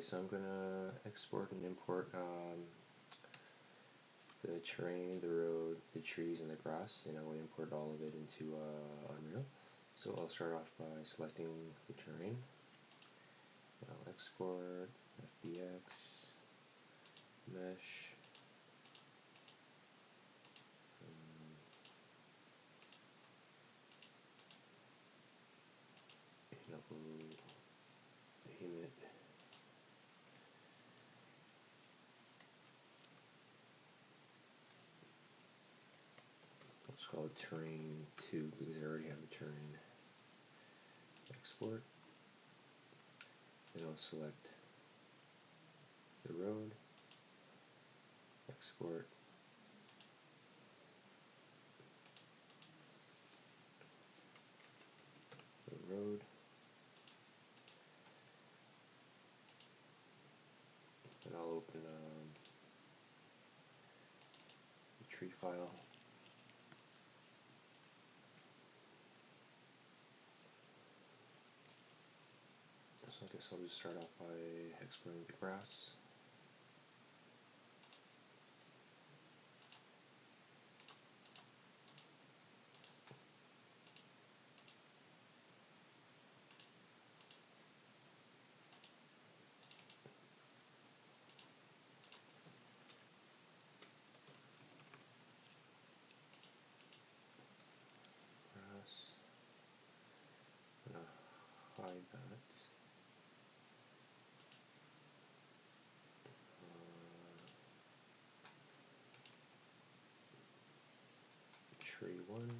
so I'm gonna export and import the terrain, the road, the trees, and the grass, and I will import all of it into Unreal. So I'll start off by selecting the terrain. I'll export, FBX, mesh, and upload the image. Let's call it terrain 2 because I already have a terrain. Export. Then I'll select the road. Export. The road. And I'll open the tree file. So I guess I'll just start off by exporting the grass. I'm gonna hide that. Tree 1.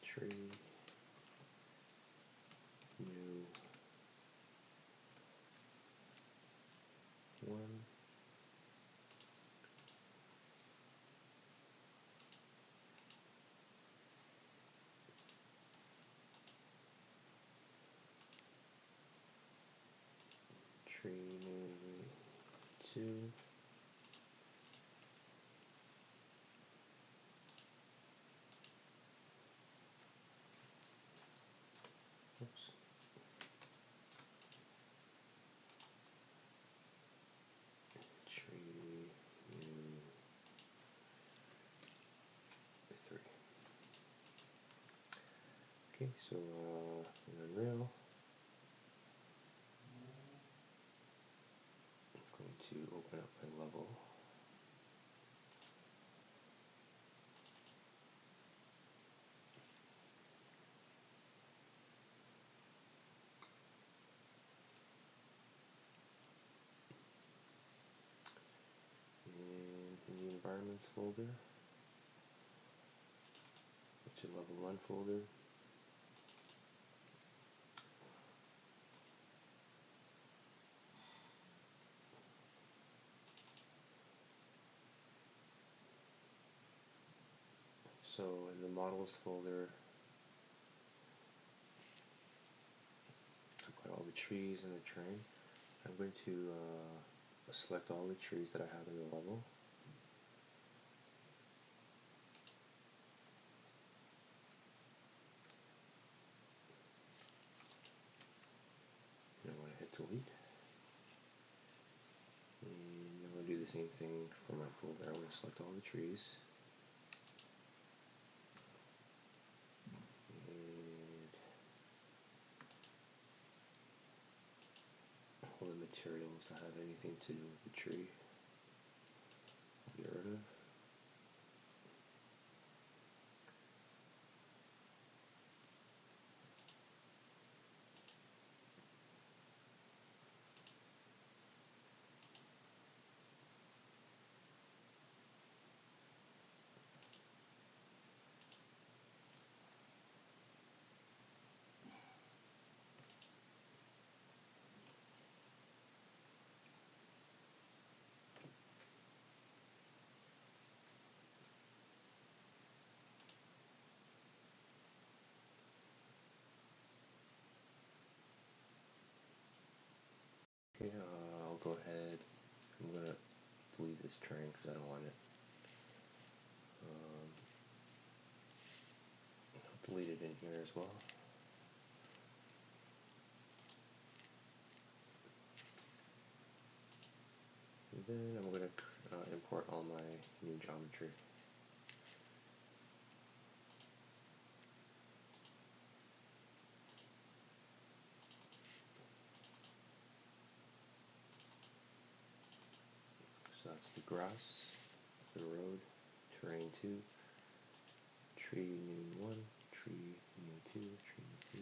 Tree. New. 1. Tree new 2. Oops. Tree new 3. Okay, so in Unreal, I'm going to open up my level. And in the environments folder, it's a level 1 folder. So in the models folder, I've got all the trees and the terrain. I'm going to select all the trees that I have in the level. And I'm going to hit delete. And I'm going to do the same thing for my folder. I'm going to select all the trees. And all the materials that have anything to do with the tree, I'll get rid of. Okay, I'll go ahead. I'm going to delete this terrain because I don't want it. delete it in here as well. And then I'm going to import all my new geometry. So that's the grass, the road, terrain 2, tree new 1, tree new 2, tree new 3.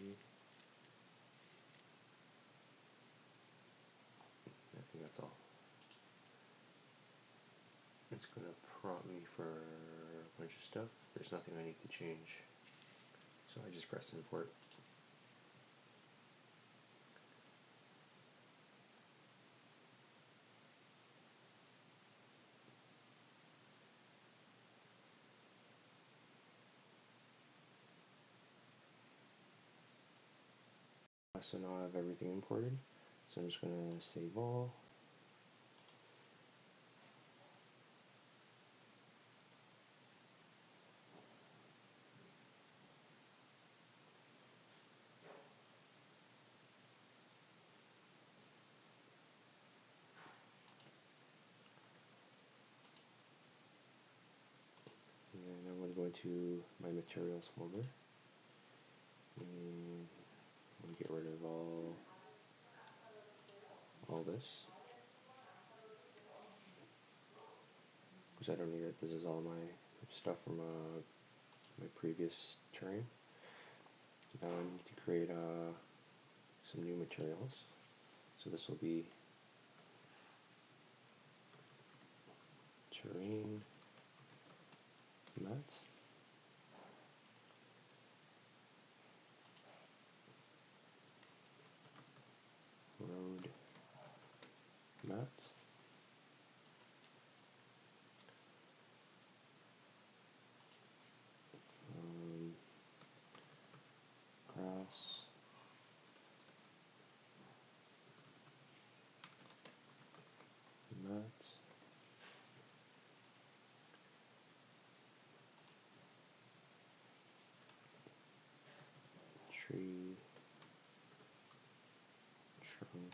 I think that's all. It's going to prompt me for a bunch of stuff. There's nothing I need to change. So I just press import. So now I have everything imported. So I'm just going to save all. And then I'm going to go into my materials folder. And I'm going to get rid of all this. Because I don't need it. This is all my stuff from my previous terrain. Now I need to create some new materials. So this will be terrain mat, road mat, grass, mat, tree, trunk,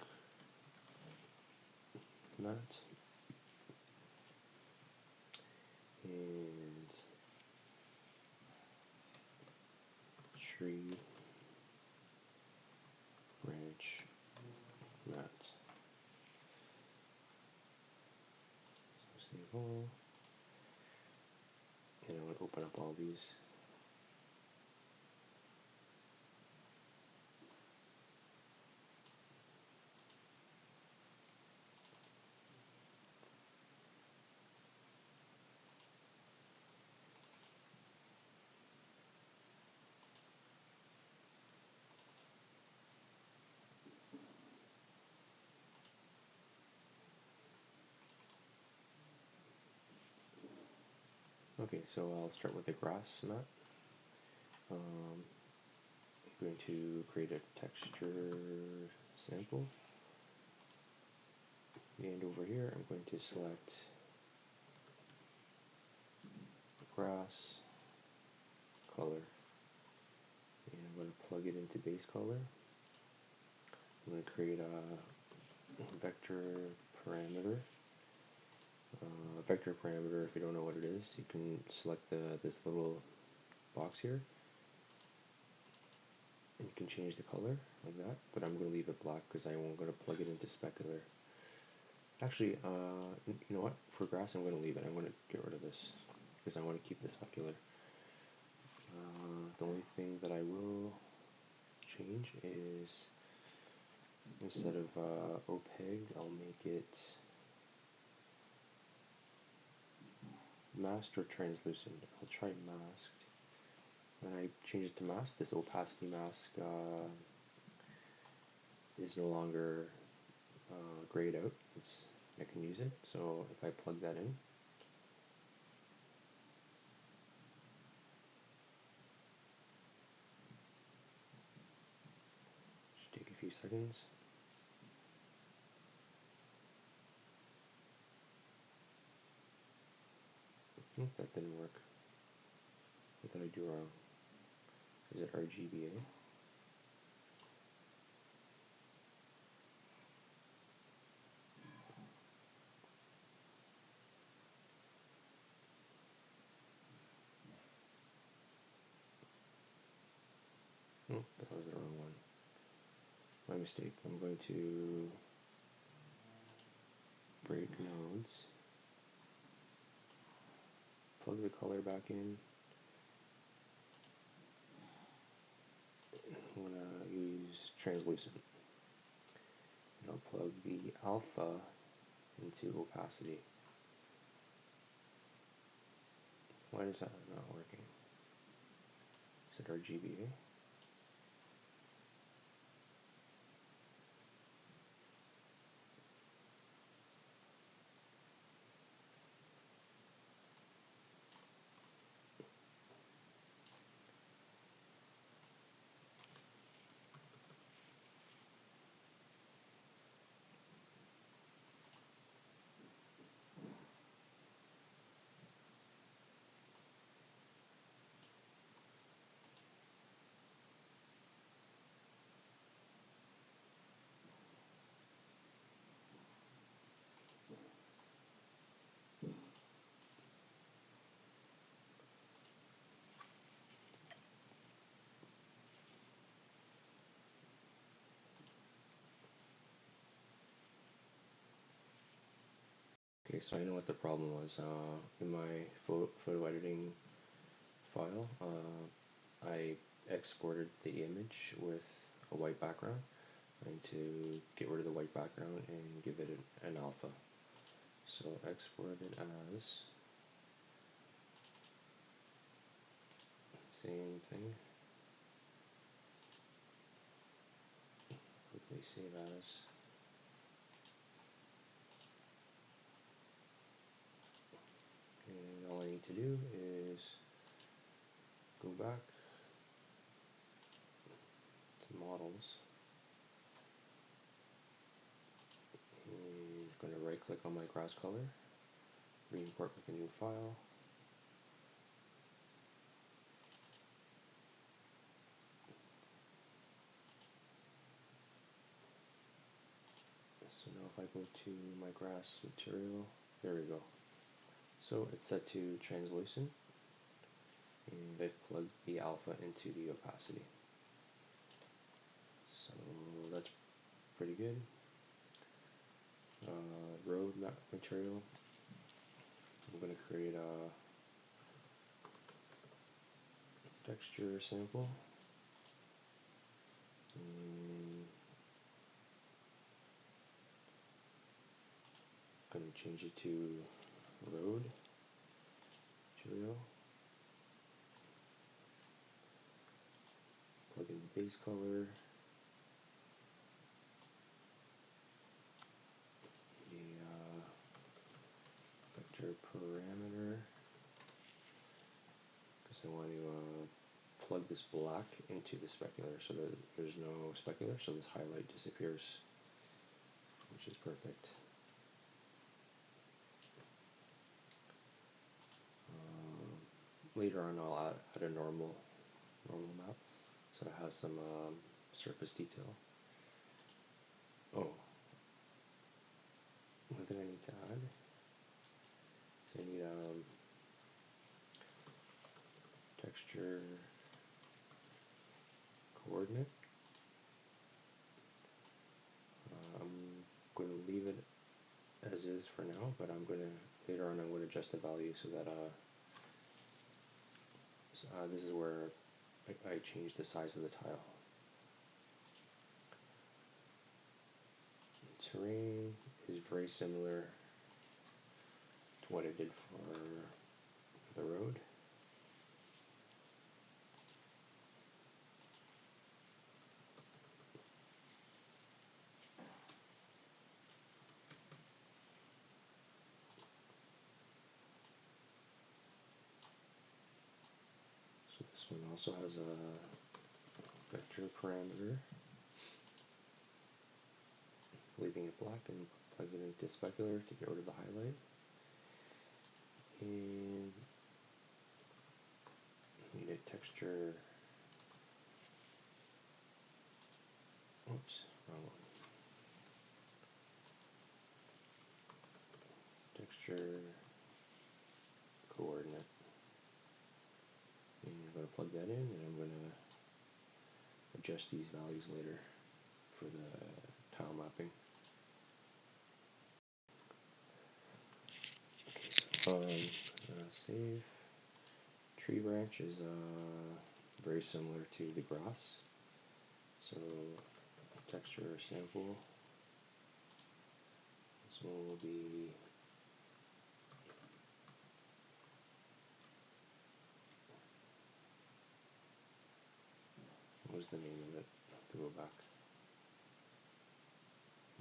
mat, and tree, branch, mat. So save all. And I'm going to open up all these. Okay, so I'll start with the grass mat. I'm going to create a texture sample. And over here, I'm going to select grass color. And I'm going to plug it into base color. I'm going to create a vector parameter. Vector parameter, if you don't know what it is, you can select this little box here. And you can change the color like that, but I'm going to leave it black because I'm going to plug it into specular. Actually, you know what? For grass, I'm going to leave it. I'm going to get rid of this because I want to keep the specular. The only thing that I will change is instead of opaque, I'll make it masked or translucent. I'll try masked. When I change it to mask, this opacity mask is no longer grayed out. I can use it. So if I plug that in, should take a few seconds. That didn't work. What did I do wrong? Is it RGBA? Oh, that was the wrong one. My mistake. I'm going to break nodes, plug the color back in. I'm going to use translucent. And I'll plug the alpha into opacity. Why is that not working? Is it RGBA? Okay, so I know what the problem was. In my photo editing file, I exported the image with a white background. I need to get rid of the white background and give it an alpha. So export it as same thing. Quickly save as. And all I need to do is go back to models. And I'm going to right click on my grass color, re-import with a new file. So now if I go to my grass material, there we go. So it's set to translucent, and I've plugged the alpha into the opacity. So that's pretty good. Road map material. I'm going to create a texture sample. And I'm going to change it to road material. Plug in the base color. The vector parameter. Because I want to plug this black into the specular so that there's no specular, so this highlight disappears, which is perfect. Later on I'll add a normal map so it has some surface detail. Oh, one thing I need to add is I need texture coordinate. I'm going to leave it as is for now, but I'm going to later on I'm going to adjust the value so that this is where I change the size of the tile. Terrain is very similar to what I did for the road. So this one also has a vector parameter, leaving it black and plug it into specular to get rid of the highlight. And I need a texture wrong one. Texture, coordinate. And I'm going to plug that in, and I'm going to adjust these values later for the tile mapping. Okay, so save. Tree branch is very similar to the grass. So texture sample. This one will be what was the name of it? I have to go back.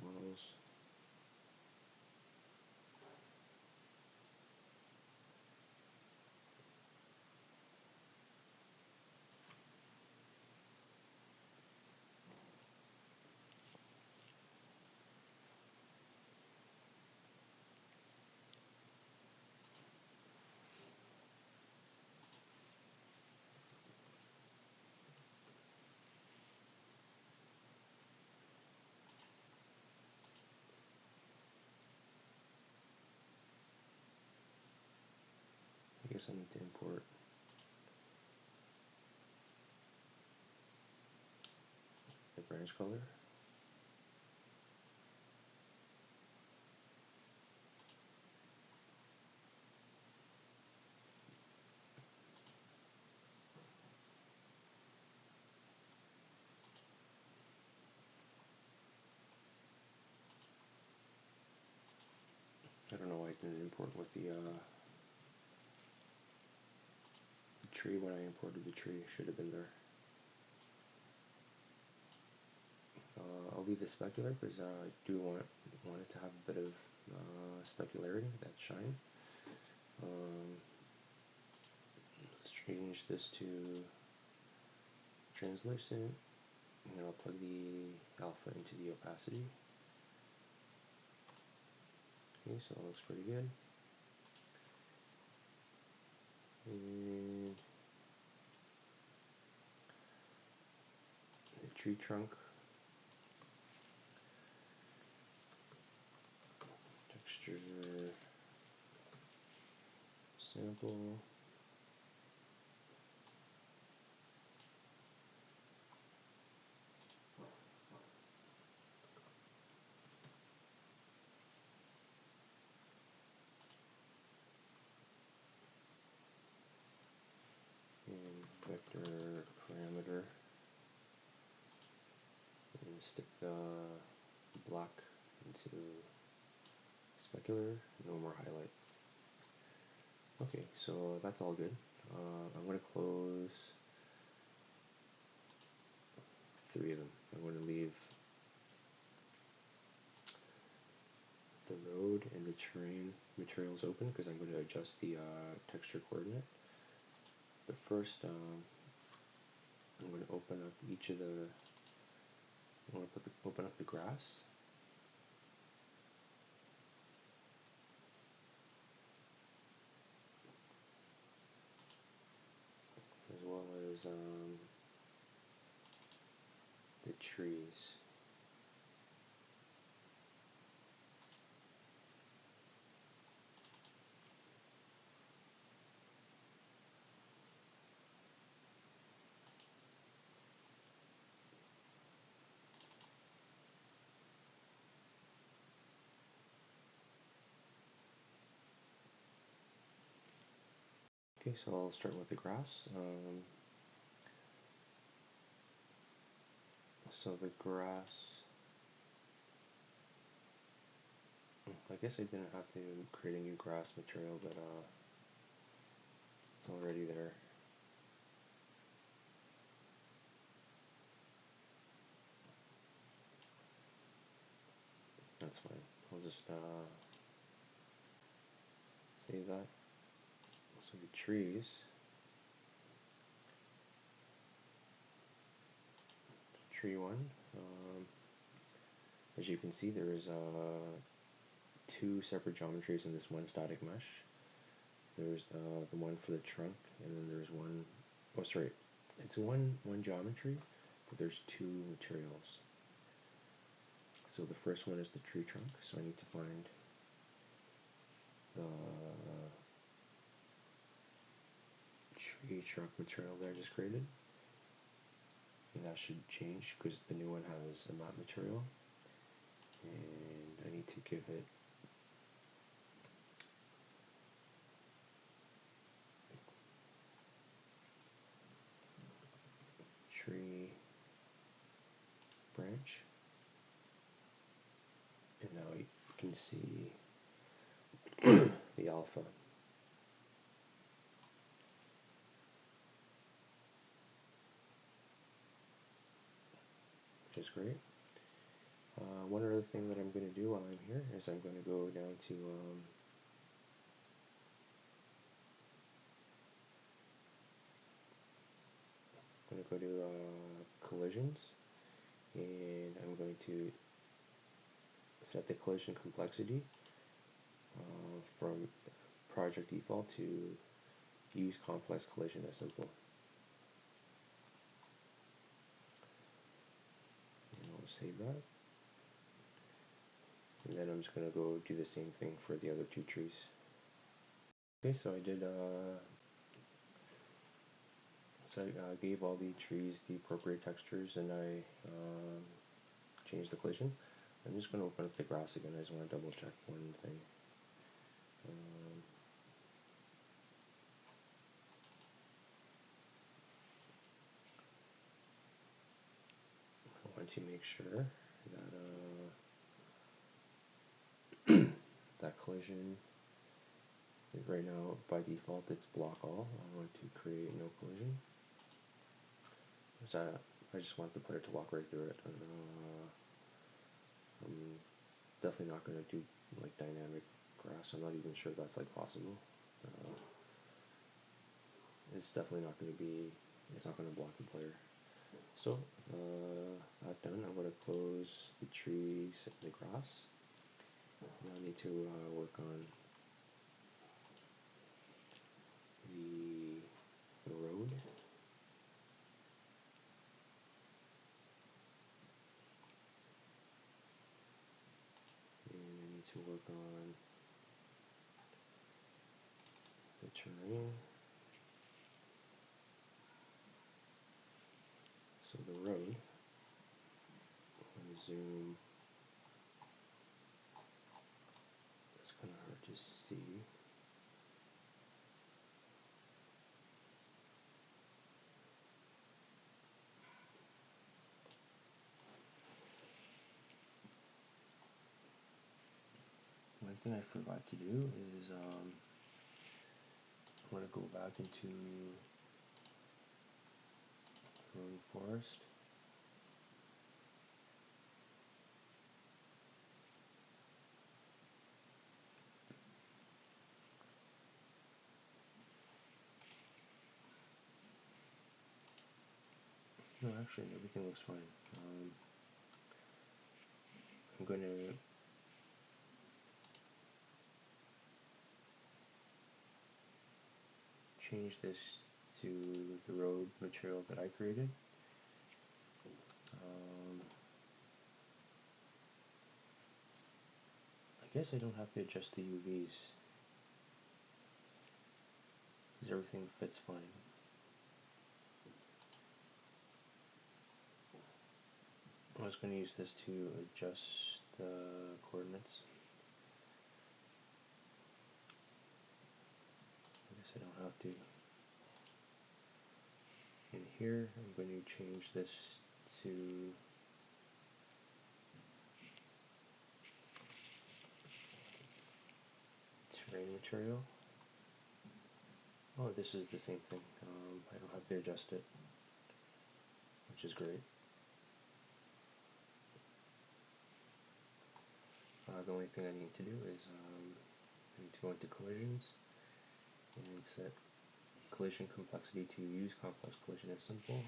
Models. I guess I need to import the branch color. I don't know why I didn't import with the tree when I imported the tree. Should have been there. I'll leave the specular because I do want it to have a bit of specularity, that shine. Let's change this to translucent, and I'll plug the alpha into the opacity. Okay, so it looks pretty good. And the tree trunk, texture, sample. And vector parameter, and stick the black into specular, no more highlight. Okay, so that's all good. I'm going to close 3 of them. I'm going to leave the road and the terrain materials open because I'm going to adjust the texture coordinate. But first, I'm going to open up each of the. I want to open up the grass. As well as the trees. Okay, so I'll start with the grass. So the grass, I guess I didn't have to create a new grass material, but it's already there. That's fine. I'll just save that. So the trees, tree 1, as you can see there's 2 separate geometries in this one static mesh. There's the one for the trunk, and then there's one, oh sorry, it's one geometry, but there's 2 materials. So the first one is the tree trunk, so I need to find the tree trunk material that I just created. And that should change because the new one has a matte material. And I need to give it tree branch. And now you can see the alpha, which is great. One other thing that I'm going to do while I'm here is I'm going to go down to collisions, and I'm going to set the collision complexity from project default to use complex collision as simple. And I'll save that. And then I'm just going to go do the same thing for the other two trees. Okay, so I gave all the trees the appropriate textures, and I changed the collision. I'm just going to open up the grass again. I just want to double check one thing. I want to make sure that that collision, right now by default it's block all. I want to create no collision. So I just want to put it to walk right through it. I'm definitely not going to do like dynamic grass. I'm not even sure that's like possible. It's definitely not going to be, it's not going to block the player. So that done, I'm going to close the trees and the grass. Now I need to work on the road. And I need to work on the terrain. So the road, let me zoom, it's kind of hard to see. One thing I forgot to do is I'm going to go back into Growing Forest. No, actually everything looks fine. I'm going to change this to the road material that I created. I guess I don't have to adjust the UVs because everything fits fine. I'm just going to use this to adjust the coordinates. I guess I don't have to. In here, I'm going to change this to terrain material. Oh, this is the same thing. I don't have to adjust it, which is great. The only thing I need to do is I need to go into collisions and set collision complexity to use complex collision as simple.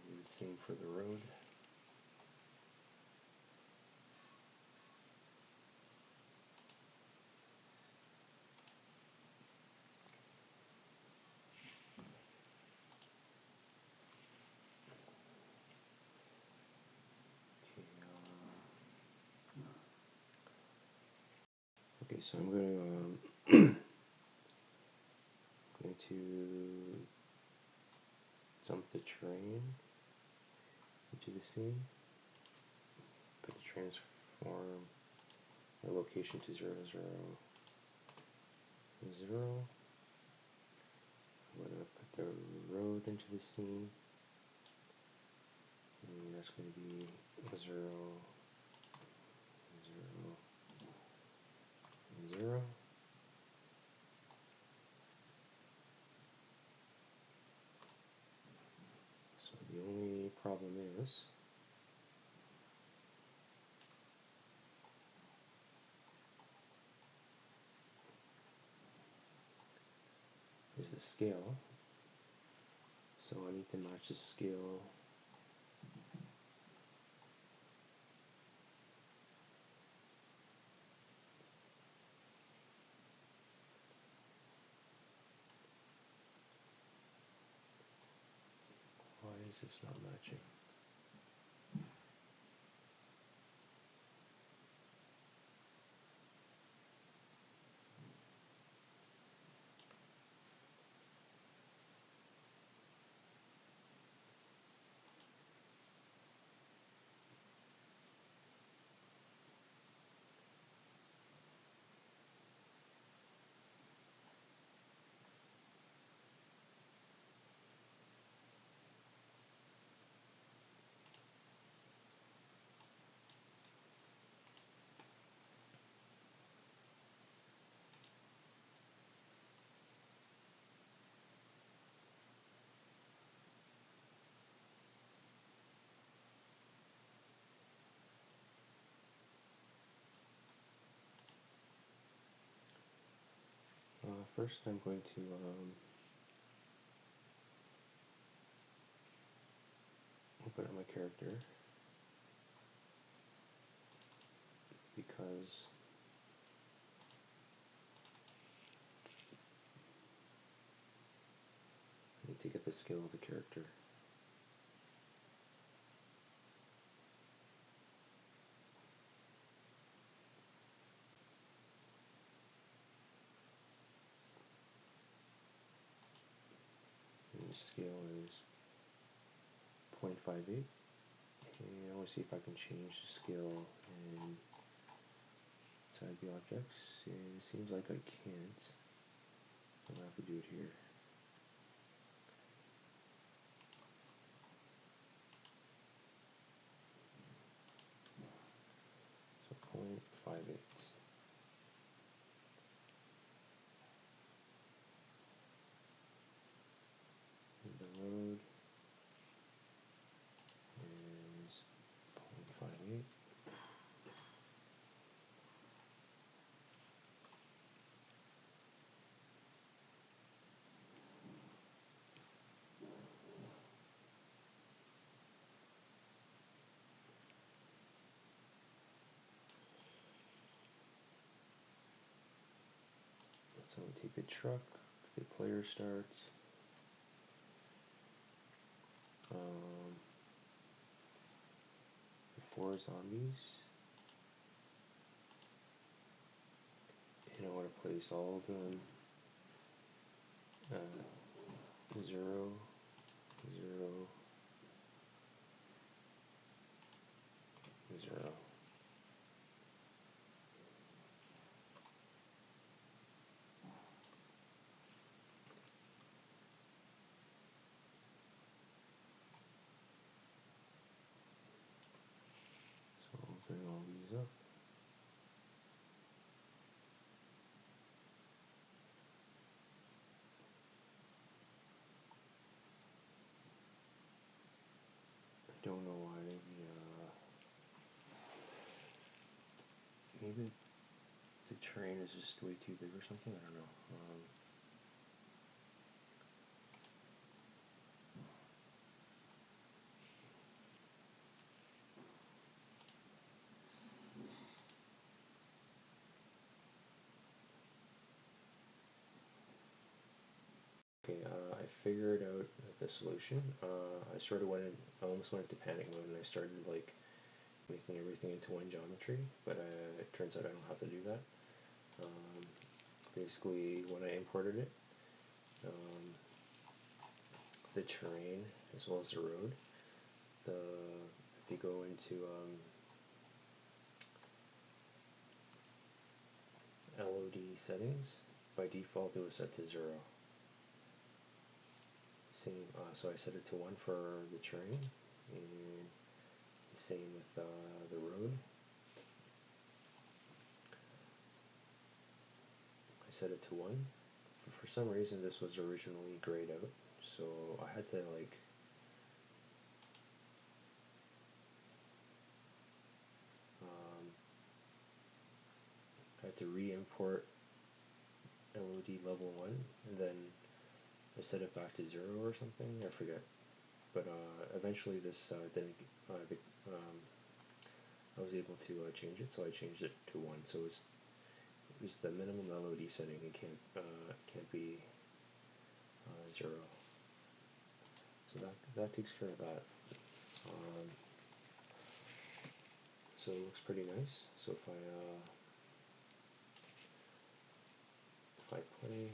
And same for the road. Okay, so I'm going to dump the terrain into the scene, put the transform the location to 0, 0, 0. I'm going to put the road into the scene, and that's going to be 0, 0, 0. So the only problem is the scale. So I need to match the scale Why is this not matching? First I'm going to open up my character, because I need to get the scale of the character. And the scale is 0.58. And I want to see if I can change the scale inside the objects. And it seems like I can't. I'm going to have to do it here. So 0.58. And the road is 0.58. So we take the truck, the player starts. 4 zombies. And I want to place all of them 0, 0, 0. So I'll bring all these up. I don't know why maybe the terrain is just way too big or something. I don't know. Okay, I figured out the solution. I almost went into panic mode, and I started like making everything into one geometry, but it turns out I don't have to do that. Basically, when I imported it, the terrain as well as the road, if you go into LOD settings, by default it was set to 0. Same, so I set it to 1 for the terrain, and the same with the road. I set it to 1. For some reason this was originally grayed out, so I had to re-import LOD level 1 and then I set it back to 0 or something, I forget. But eventually this didn't, I was able to change it, so I changed it to 1. So it was the minimum LOD setting, it can't be 0. So that takes care of that. So it looks pretty nice. So if I play,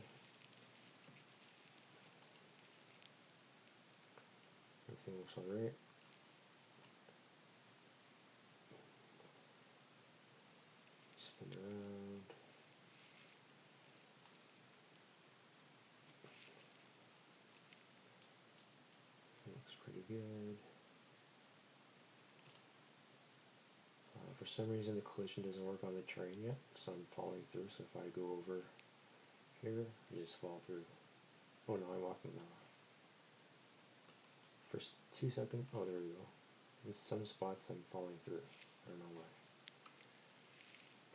everything looks alright. Spin around. It looks pretty good. For some reason the collision doesn't work on the terrain yet, so I'm falling through. So if I go over here, I just fall through. Oh no, I'm walking now. For 2 seconds, oh there we go. In some spots I'm falling through. I don't know why.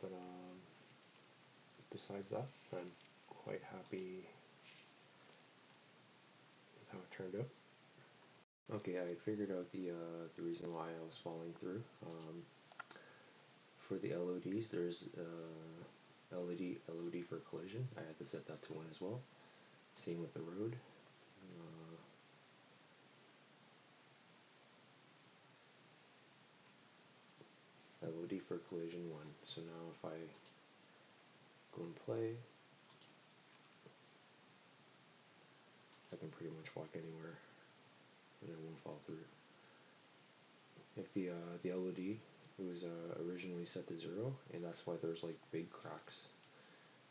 But besides that, I'm quite happy with how it turned out. Okay, I figured out the reason why I was falling through. For the LODs, there's LOD for collision. I had to set that to 1 as well. Same with the road. LOD for collision 1. So now if I go and play, I can pretty much walk anywhere and I won't fall through. If the LOD was originally set to 0, and that's why there's like big cracks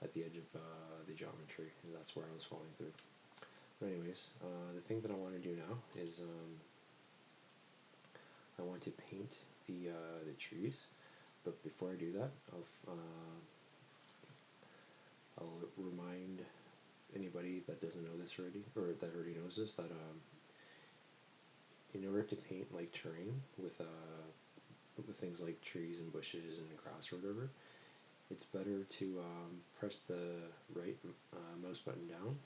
at the edge of the geometry, and that's where I was falling through. But anyways, the thing that I want to do now is I want to paint the trees, but before I do that, I'll remind anybody that doesn't know this already, or that already knows this, that in order to paint like terrain with things like trees and bushes and grass or whatever, it's better to press the right mouse button down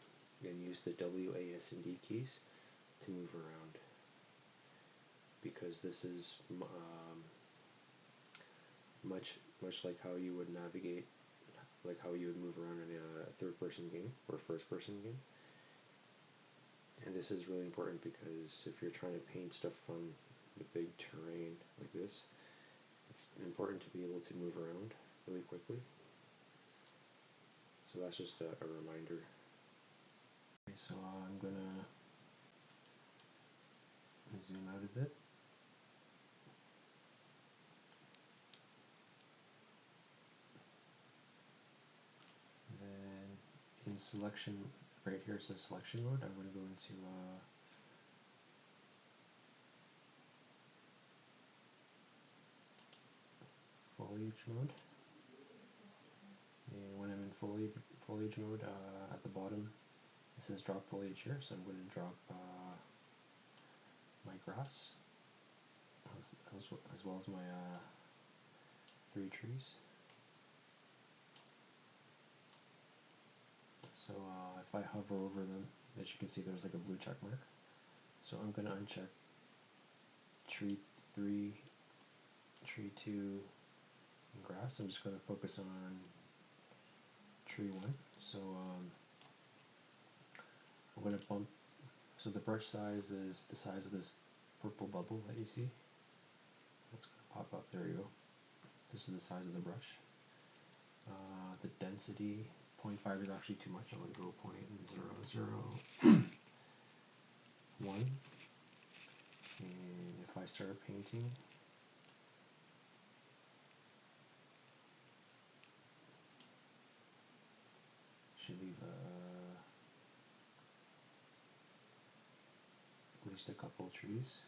and use the W, A, S, and D keys to move around, because this is much like how you would navigate, like how you would move around in a third-person game or first-person game. And this is really important because if you're trying to paint stuff on the big terrain like this, it's important to be able to move around really quickly. So that's just a reminder. Okay, so I'm gonna zoom out a bit. And then in selection, right here it says selection mode. I'm going to go into foliage mode. And when I'm in foliage mode, at the bottom it says drop foliage here, so I'm going to drop my grass as well as my 3 trees. So if I hover over them, as you can see there's like a blue check mark. So I'm going to uncheck tree 3, tree 2, and grass. I'm just going to focus on tree 1. So I'm going to bump, so the brush size is the size of this purple bubble that you see. That's going to pop up, there you go. This is the size of the brush. The density, 0.5 is actually too much. I'm going to go 0.001. And if I start painting, should leave at least a couple trees.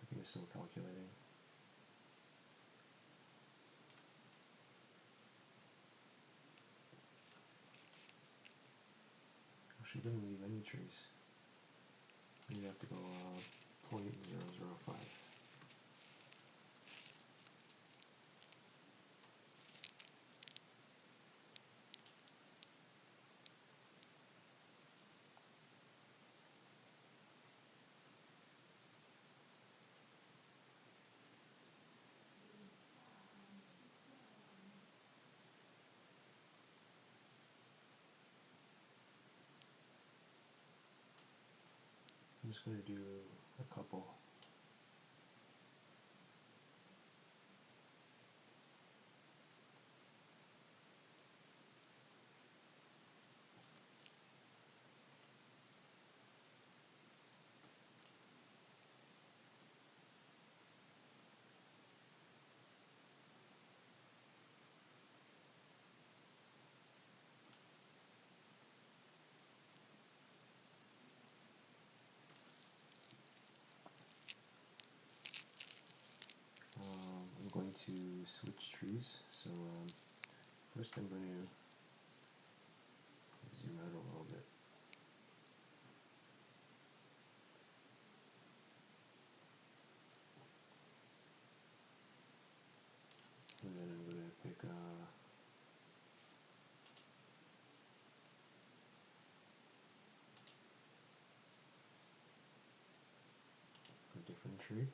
I think it's still calculating. She didn't leave any trees. You have to go 0.005. I'm just going to do a couple. I'm going to switch trees. So first I'm going to zoom out a little bit. And then I'm going to pick a different tree.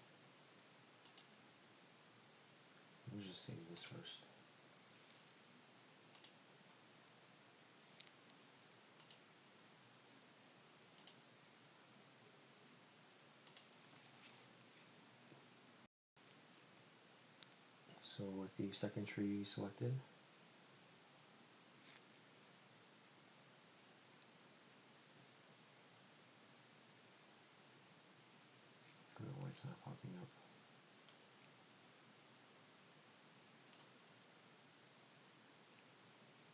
Let me just save this first. So with the second tree selected, I don't know why it's not popping up.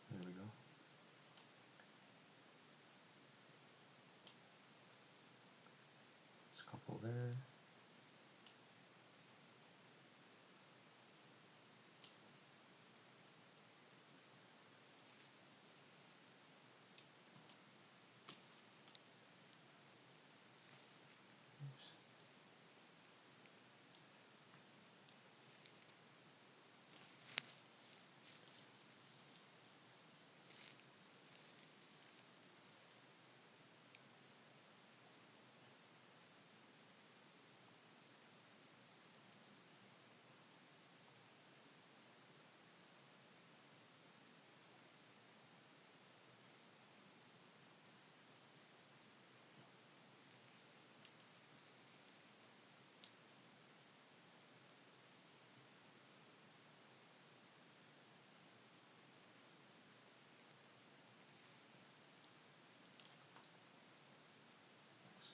There we go. There's a couple there. Oops.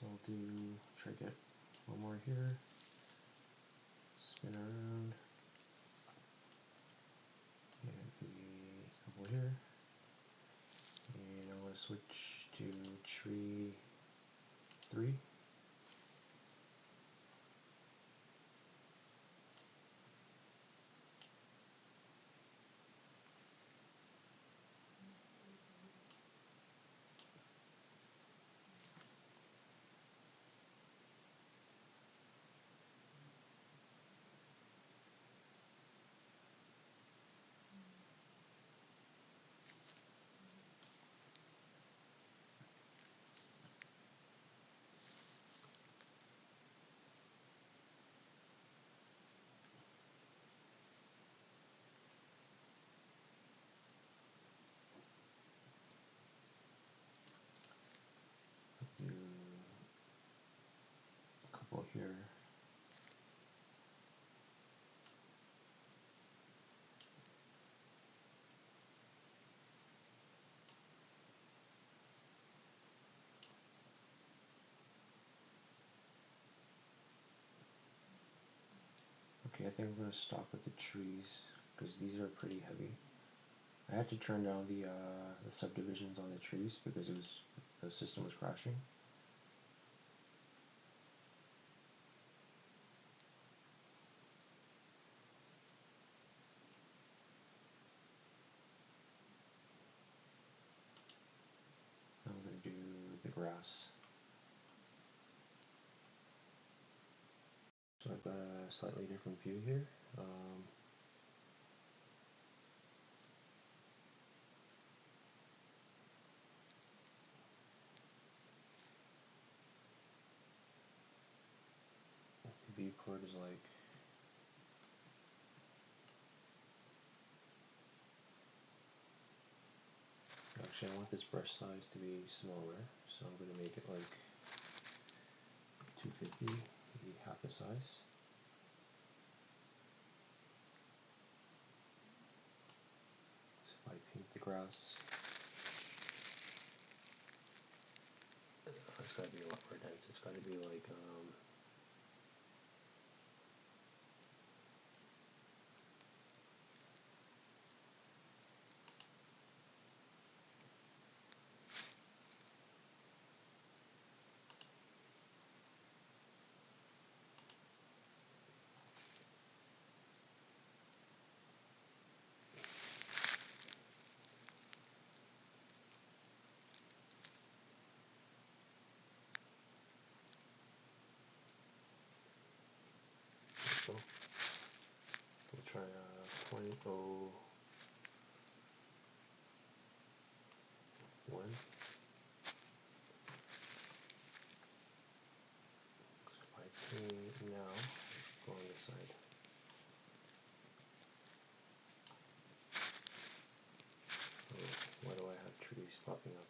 So I'll try to get one more here, spin around, and a couple here. And I'm going to switch to tree 3. think I'm gonna stop with the trees because these are pretty heavy. I had to turn down the subdivisions on the trees because the system was crashing. I'm gonna do the grass. So I've got a slightly different view here. The viewport is like actually I want this brush size to be smaller, so I'm gonna make it like 250, maybe half the size. So if I paint the grass, it's gotta be a lot more dense. It's gotta be like so. We'll try 0.01. So if I paint now, go on this side. Oh, why do I have trees popping up?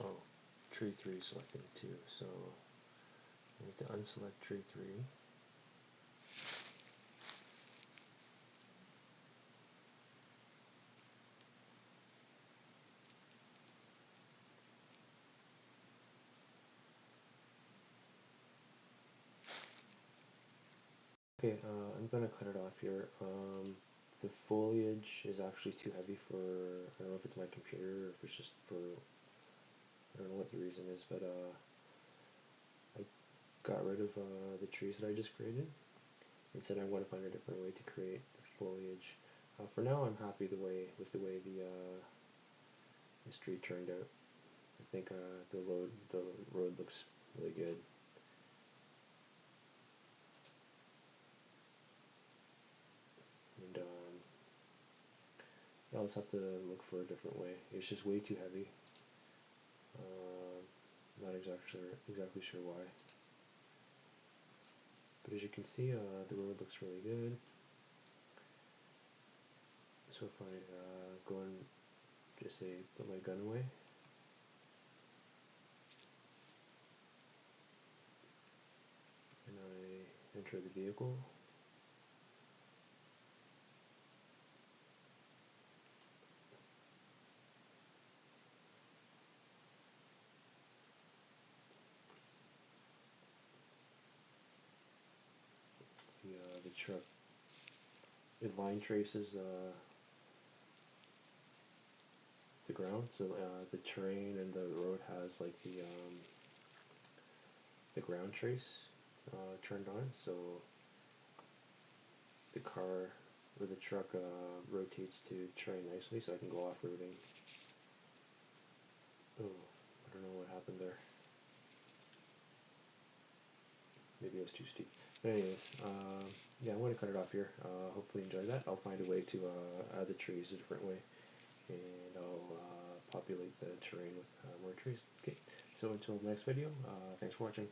Oh, tree 3 selected too, so I need to unselect tree 3. Okay, I'm gonna cut it off here. The foliage is actually too heavy for, I don't know if it's my computer or if it's just for, I don't know what the reason is, but I got rid of the trees that I just created and said I want to find a different way to create the foliage. For now, I'm happy with the way the street turned out. I think the road looks really good. And yeah, I'll just have to look for a different way. It's just way too heavy. Not exactly sure why. But as you can see, the road looks really good. So if I go and just say put my gun away, and I enter the vehicle, the truck, it line traces the ground. So the terrain and the road has like the ground trace turned on. So the car or the truck rotates to terrain nicely, so I can go off roading. Oh. don't know what happened there. Maybe it was too steep. But anyways, yeah, I'm going to cut it off here. Hopefully you enjoy that. I'll find a way to add the trees a different way, and I'll populate the terrain with more trees. Okay, so until the next video, thanks for watching.